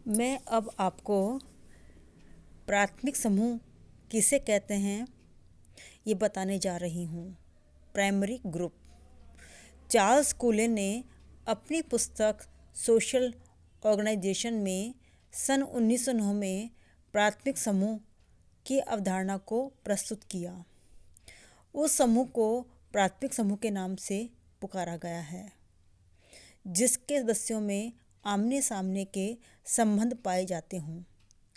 मैं अब आपको प्राथमिक समूह किसे कहते हैं ये बताने जा रही हूँ। Primary group. चार्ल्स कूले ने अपनी पुस्तक सोशल ऑर्गेनाइजेशन में सन 1909 में प्राथमिक समूह की अवधारणा को प्रस्तुत किया। उस समूह को प्राथमिक समूह के नाम से पुकारा गया है जिसके सदस्यों में आमने सामने के संबंध पाए जाते हों,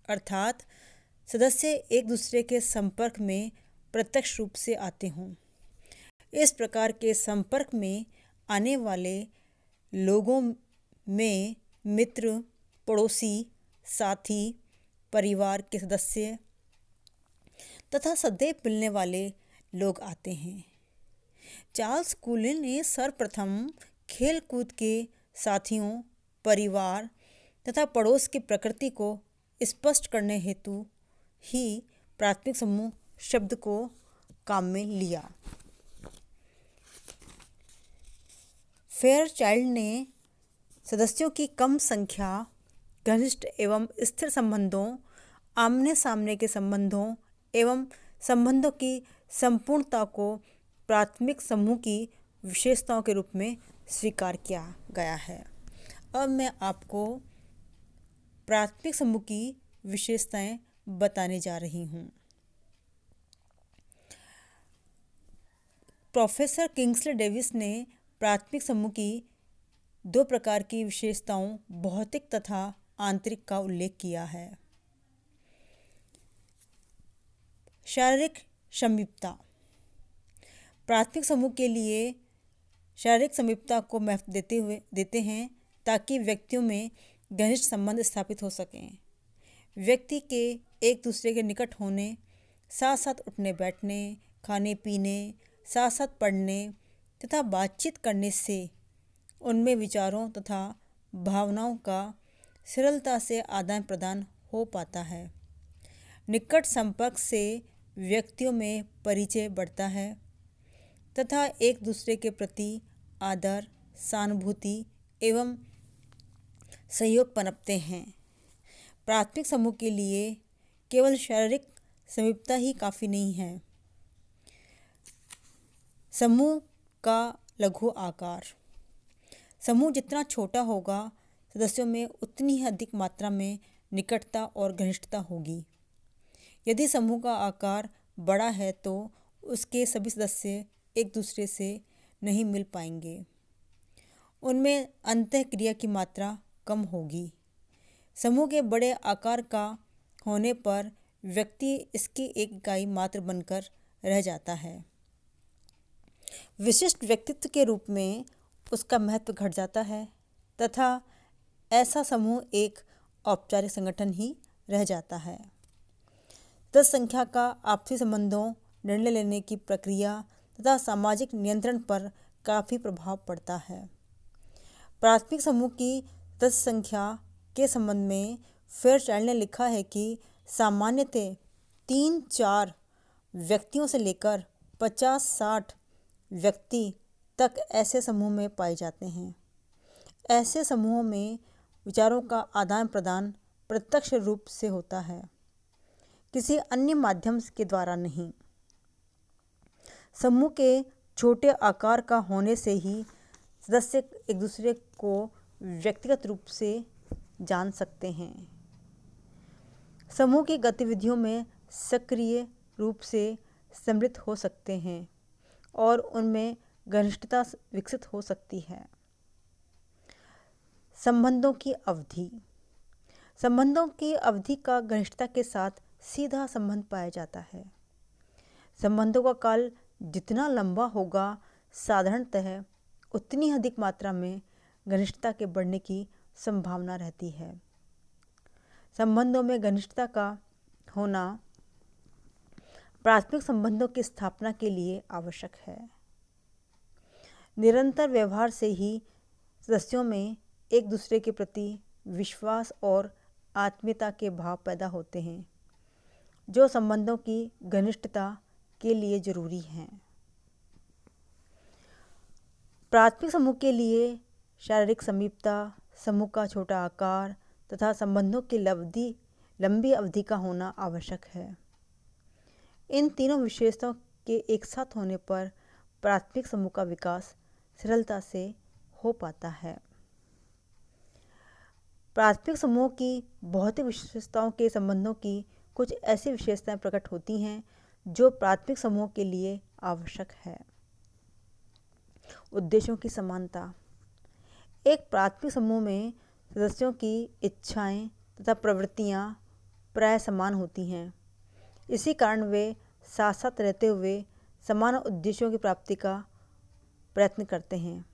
अर्थात सदस्य एक दूसरे के संपर्क में प्रत्यक्ष रूप से आते हों। इस प्रकार के संपर्क में आने वाले लोगों में मित्र, पड़ोसी, साथी, परिवार के सदस्य तथा सदैव मिलने वाले लोग आते हैं। चार्ल्स कूले ने सर्वप्रथम खेल कूद के साथियों, परिवार तथा पड़ोस की प्रकृति को स्पष्ट करने हेतु ही प्राथमिक समूह शब्द को काम में लिया। फेयरचाइल्ड ने सदस्यों की कम संख्या, घनिष्ठ एवं स्थिर संबंधों, आमने सामने के संबंधों एवं संबंधों की संपूर्णता को प्राथमिक समूह की विशेषताओं के रूप में स्वीकार किया गया है। अब मैं आपको प्राथमिक समूह की विशेषताएं बताने जा रही हूँ। प्रोफेसर किंग्सले डेविस ने प्राथमिक समूह की दो प्रकार की विशेषताओं, भौतिक तथा आंतरिक, का उल्लेख किया है। शारीरिक समीपता। प्राथमिक समूह के लिए शारीरिक समीपता को महत्व देते हैं ताकि व्यक्तियों में घनिष्ठ संबंध स्थापित हो सकें। व्यक्ति के एक दूसरे के निकट होने, साथ साथ उठने बैठने, खाने पीने, साथ साथ पढ़ने तथा बातचीत करने से उनमें विचारों तथा भावनाओं का सरलता से आदान प्रदान हो पाता है। निकट संपर्क से व्यक्तियों में परिचय बढ़ता है तथा एक दूसरे के प्रति आदर, सहानुभूति एवं सहयोग पनपते हैं। प्राथमिक समूह के लिए केवल शारीरिक समीपता ही काफ़ी नहीं है। समूह का लघु आकार। समूह जितना छोटा होगा, सदस्यों में उतनी ही अधिक मात्रा में निकटता और घनिष्ठता होगी। यदि समूह का आकार बड़ा है तो उसके सभी सदस्य एक दूसरे से नहीं मिल पाएंगे। उनमें अंतःक्रिया की मात्रा कम होगी। समूह के बड़े आकार का होने पर व्यक्ति इसकी एक इकाई मात्र बनकर रह जाता है। विशिष्ट व्यक्तित्व के रूप में उसका महत्व घट जाता है तथा ऐसा समूह एक औपचारिक संगठन ही रह जाता है। 10 संख्या का आपसी संबंधों, निर्णय लेने की प्रक्रिया तथा सामाजिक नियंत्रण पर काफ़ी प्रभाव पड़ता है। प्राथमिक समूह की 10 संख्या के संबंध में फेयरचाइल्ड ने लिखा है कि सामान्यतः 3-4 व्यक्तियों से लेकर 50-60 व्यक्ति तक ऐसे समूह में पाए जाते हैं। ऐसे समूहों में विचारों का आदान प्रदान प्रत्यक्ष रूप से होता है, किसी अन्य माध्यम के द्वारा नहीं। समूह के छोटे आकार का होने से ही सदस्य एक दूसरे को व्यक्तिगत रूप से जान सकते हैं। समूह की गतिविधियों में सक्रिय रूप से सम्मिलित हो सकते हैं और उनमें घनिष्ठता विकसित हो सकती है। संबंधों की अवधि। संबंधों की अवधि का घनिष्ठता के साथ सीधा संबंध पाया जाता है। संबंधों का काल जितना लंबा होगा, साधारणतः उतनी अधिक मात्रा में घनिष्ठता के बढ़ने की संभावना रहती है। संबंधों में घनिष्ठता का होना प्राथमिक संबंधों की स्थापना के लिए आवश्यक है। निरंतर व्यवहार से ही सदस्यों में एक दूसरे के प्रति विश्वास और आत्मीयता के भाव पैदा होते हैं, जो संबंधों की घनिष्ठता के लिए जरूरी हैं। प्राथमिक समूह के लिए शारीरिक समीपता, समूह का छोटा आकार तथा संबंधों की लंबी अवधि का होना आवश्यक है। इन तीनों विशेषताओं के एक साथ होने पर प्राथमिक समूह का विकास सरलता से हो पाता है। प्राथमिक समूह की भौतिक विशेषताओं के संबंधों की कुछ ऐसी विशेषताएं प्रकट होती हैं जो प्राथमिक समूह के लिए आवश्यक है। उद्देश्यों की समानता। एक प्राथमिक समूह में सदस्यों की इच्छाएं तथा प्रवृत्तियां प्राय समान होती हैं। इसी कारण वे साथ साथ रहते हुए समान उद्देश्यों की प्राप्ति का प्रयत्न करते हैं।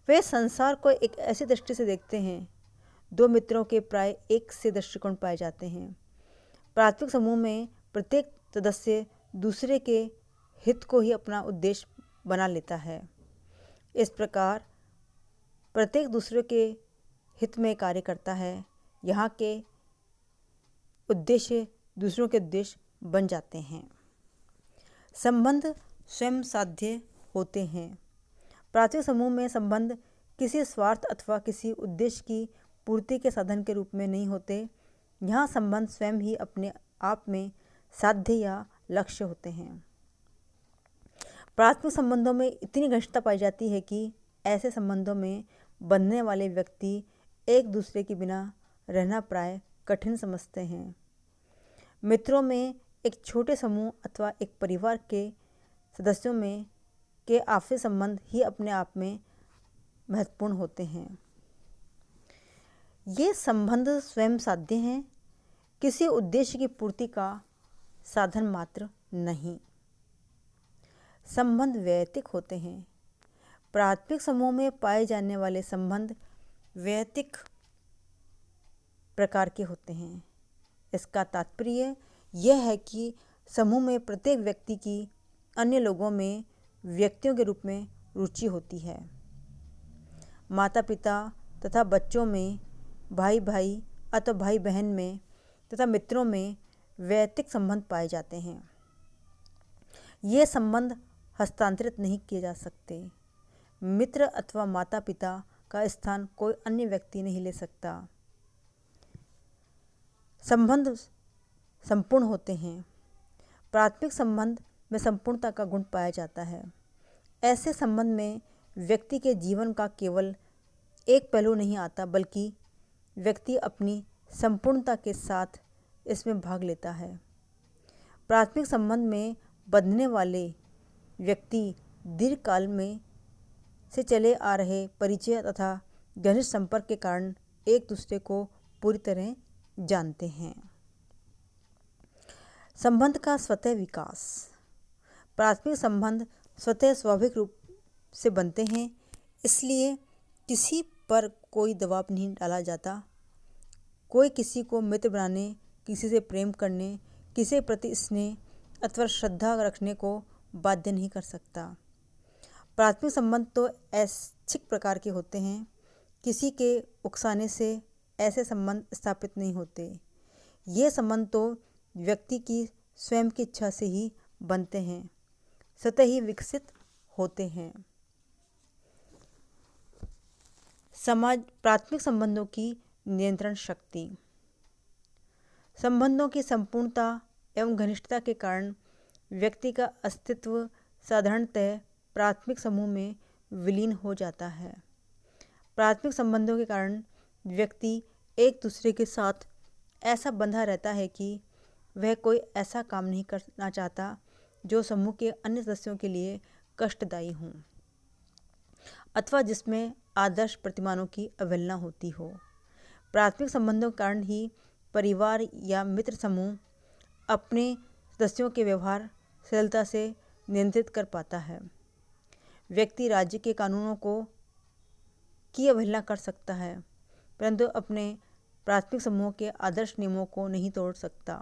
वे संसार को एक ऐसी दृष्टि से देखते हैं। दो मित्रों के प्राय एक से दृष्टिकोण पाए जाते हैं। प्राथमिक समूह में प्रत्येक सदस्य दूसरे के हित को ही अपना उद्देश्य बना लेता है। इस प्रकार प्रत्येक दूसरे के हित में कार्य करता है। यहाँ के उद्देश्य दूसरों के उद्देश्य बन जाते हैं। संबंध स्वयं साध्य होते हैं। प्राथमिक समूह में संबंध किसी स्वार्थ अथवा किसी उद्देश्य की पूर्ति के साधन के रूप में नहीं होते। यहाँ संबंध स्वयं ही अपने आप में साध्य या लक्ष्य होते हैं। प्राथमिक संबंधों में इतनी घनिष्ठता पाई जाती है कि ऐसे संबंधों में बंधने वाले व्यक्ति एक दूसरे के बिना रहना प्राय कठिन समझते हैं। मित्रों में एक छोटे समूह अथवा एक परिवार के सदस्यों में के आपसी संबंध ही अपने आप में महत्वपूर्ण होते हैं। ये संबंध स्वयं साध्य हैं, किसी उद्देश्य की पूर्ति का साधन मात्र नहीं। संबंध वैयक्तिक होते हैं। प्राथमिक समूह में पाए जाने वाले संबंध वैयक्तिक प्रकार के होते हैं। इसका तात्पर्य यह है कि समूह में प्रत्येक व्यक्ति की अन्य लोगों में व्यक्तियों के रूप में रुचि होती है। माता पिता तथा बच्चों में, भाई भाई अथवा भाई बहन में तथा मित्रों में वैयक्तिक संबंध पाए जाते हैं। ये संबंध हस्तांतरित नहीं किए जा सकते। मित्र अथवा माता पिता का स्थान कोई अन्य व्यक्ति नहीं ले सकता। संबंध संपूर्ण होते हैं। प्राथमिक संबंध में संपूर्णता का गुण पाया जाता है। ऐसे संबंध में व्यक्ति के जीवन का केवल एक पहलू नहीं आता, बल्कि व्यक्ति अपनी संपूर्णता के साथ इसमें भाग लेता है। प्राथमिक संबंध में बंधने वाले व्यक्ति दीर्घकाल में से चले आ रहे परिचय तथा घनिष्ठ संपर्क के कारण एक दूसरे को पूरी तरह जानते हैं। संबंध का स्वतः विकास। प्राथमिक संबंध स्वतः स्वाभाविक रूप से बनते हैं, इसलिए किसी पर कोई दबाव नहीं डाला जाता। कोई किसी को मित्र बनाने, किसी से प्रेम करने, किसी के प्रति स्नेह अथवा श्रद्धा रखने को बाध्य नहीं कर सकता। प्राथमिक संबंध तो ऐच्छिक प्रकार के होते हैं। किसी के उकसाने से ऐसे संबंध स्थापित नहीं होते। ये संबंध तो व्यक्ति की स्वयं की इच्छा से ही बनते हैं, स्वतः ही विकसित होते हैं। प्राथमिक संबंधों की नियंत्रण शक्ति। संबंधों की संपूर्णता एवं घनिष्ठता के कारण व्यक्ति का अस्तित्व साधारणतः प्राथमिक समूह में विलीन हो जाता है। प्राथमिक संबंधों के कारण व्यक्ति एक दूसरे के साथ ऐसा बंधा रहता है कि वह कोई ऐसा काम नहीं करना चाहता जो समूह के अन्य सदस्यों के लिए कष्टदायी हो अथवा जिसमें आदर्श प्रतिमानों की अवहेलना होती हो। प्राथमिक संबंधों के कारण ही परिवार या मित्र समूह अपने सदस्यों के व्यवहार सरलता से नियंत्रित कर पाता है। व्यक्ति राज्य के कानूनों की अवहेलना कर सकता है, परंतु अपने प्राथमिक समूह के आदर्श नियमों को नहीं तोड़ सकता।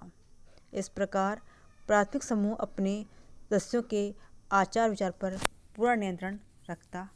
इस प्रकार प्राथमिक समूह अपने सदस्यों के आचार विचार पर पूरा नियंत्रण रखता